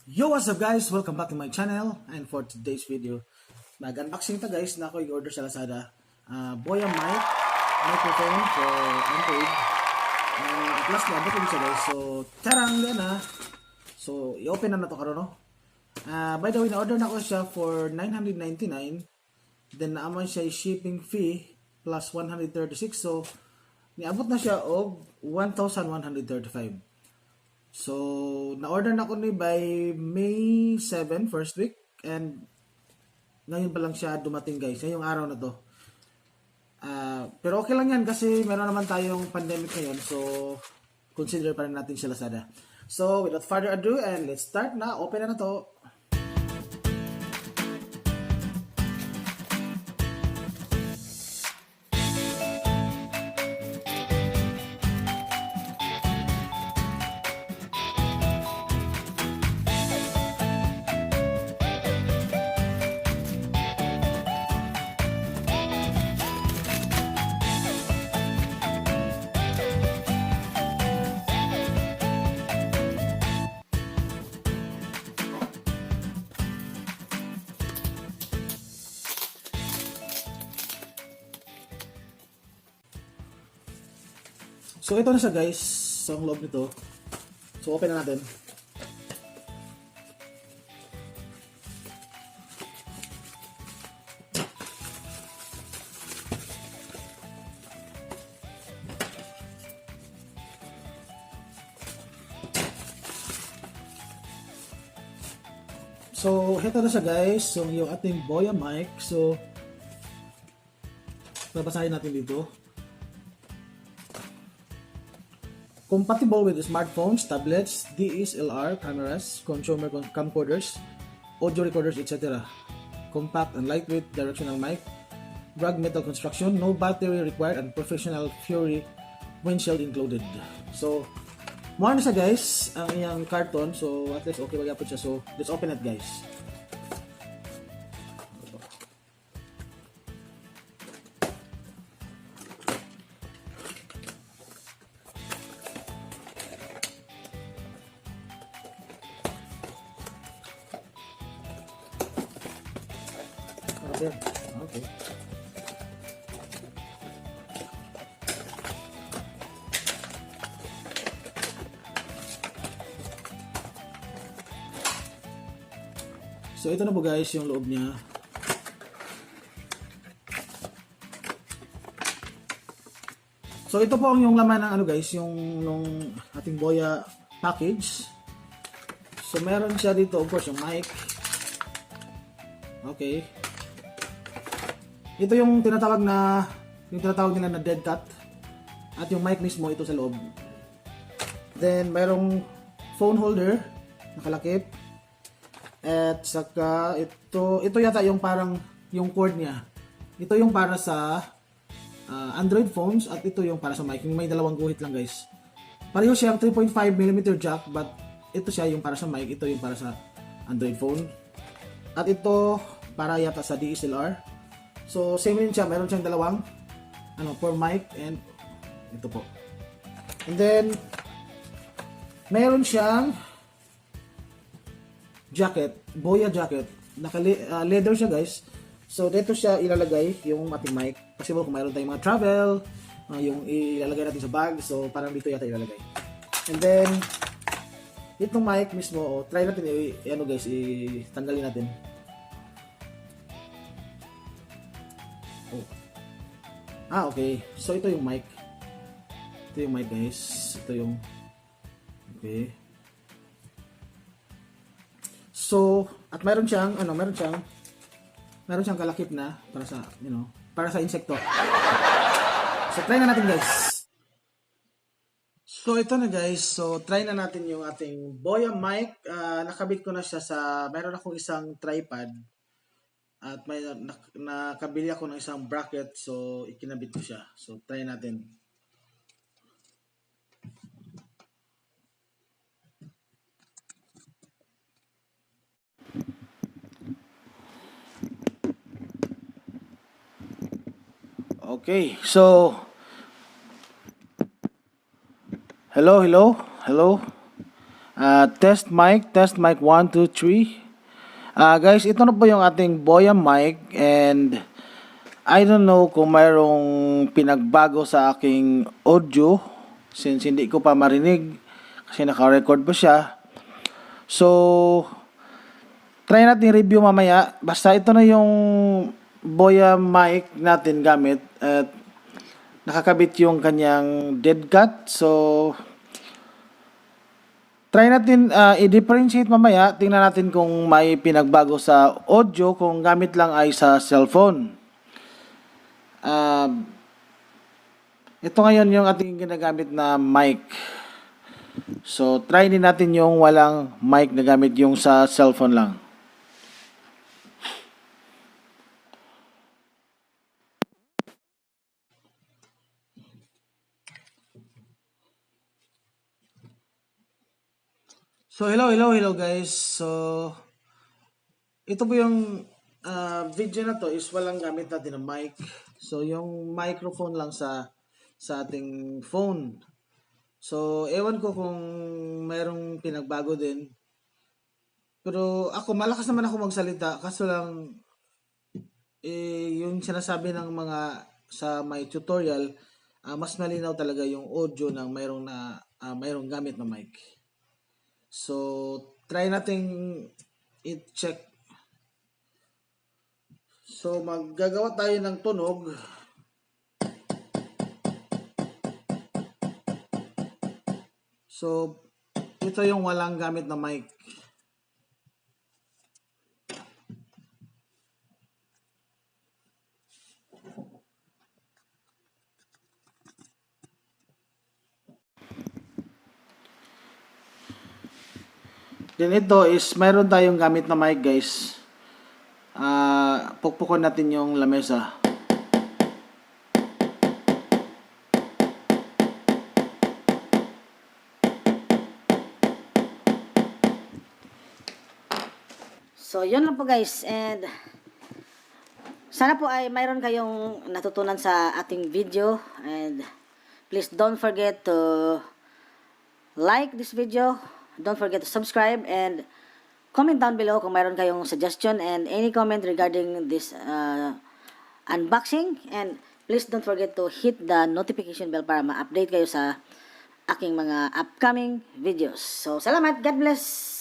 Yo, what's up guys? Welcome back to my channel. And for today's video, mag-unboxing ta guys na ako i-order sa Lazada. Boya mic, microphone for Android. At last na, abot ko siya guys. So, tarang din ha. So, i-open na to karon no? By the way, na-order na ko siya for $999. Then, naaman siya shipping fee plus 136. So, niabot na siya og 1,135. So, na-order na ko ni by May 7, first week. And, ngayon pa lang siya dumating guys. Ngayong araw na to. Pero okay lang yan kasi meron naman tayong pandemic ngayon. So, consider pa rin natin siya Lazada. So, without further ado, and let's start na. Open na to. So, ito na siya guys. So, ang loob nito. So, open na natin. So, ito na siya guys. So, yung ating Boya mic. So, babasahin natin dito. Compatible with smartphones, tablets, DSLR cameras, consumer camcorders, audio recorders, etc. Compact and lightweight directional mic, drag metal construction, no battery required, and professional Fury windshield included. So, more na siya guys, ang iyang carton. So, at least okay magyapon siya. So, let's open it guys. Okay. So ito na po guys yung loob niya. So ito po ang yung laman ng ano guys, yung nung ating Boya package. So meron siya dito of course yung mic. Okay. Ito yung tinatawag nila na dead cat. At yung mic mismo ito sa loob. Then mayroong phone holder nakalakip. At saka ito yata yung parang yung cord niya. Ito yung para sa Android phones at ito yung para sa mic. Yung may dalawang guhit lang guys. Pareho siyang 3.5mm jack but ito siya yung para sa mic, ito yung para sa Android phone. At ito para yata sa DSLR. So, same rin siya. Meron siyang dalawang for mic and ito po. And then, meron siyang jacket. Boya jacket. Leather siya guys. So, dito siya ilalagay yung ating mic. Kasi kung mayroon tayong mga travel, yung ilalagay natin sa bag. So, parang dito yata ilalagay. And then, itong mic mismo, try natin guys, tanggalin natin. Okay. So, ito yung mic. Ito yung mic, guys. Ito yung... Okay. So, at meron siyang kalakip na para sa, para sa insekto. So, try na natin, guys. So, ito na, guys. So, try na natin yung ating Boya mic. Nakabit ko na siya sa... Meron akong isang tripod. At may nakabili ako ng isang bracket, so ikinabit ko siya. So try natin. Okay, so hello. Test mic 1, 2, 3. Guys, ito na po yung ating Boya mic, and I don't know kung mayroong pinagbago sa aking audio since hindi ko pa marinig kasi naka-record pa siya. So, try natin review mamaya. Basta ito na yung Boya mic natin gamit at nakakabit yung kanyang dead cut. So, try natin i-differentiate mamaya. Tingnan natin kung may pinagbago sa audio kung gamit lang ay sa cellphone. Ito ngayon yung ating ginagamit na mic. So, try din natin yung walang mic na gamit yung sa cellphone lang. So, hello guys. So, ito po yung video na to is walang gamit natin na mic. So, yung microphone lang sa ating phone. So, ewan ko kung mayroong pinagbago din. Pero ako, malakas naman ako magsalita. Kaso lang, yung sinasabi ng mga sa my tutorial, mas malinaw talaga yung audio ng mayroong gamit na mic. So, try nating i-check. So, maggagawa tayo ng tunog. So, ito yung walang gamit na mic. Then ito is, mayroon tayong gamit na mic guys. Pukpukan natin yung lamesa. So, yun lang po guys. And sana po ay mayroon kayong natutunan sa ating video. And please don't forget to like this video. Don't forget to subscribe and comment down below kung mayroon kayong suggestion and any comment regarding this unboxing. And please don't forget to hit the notification bell para ma-update kayo sa aking mga upcoming videos. So, salamat. God bless.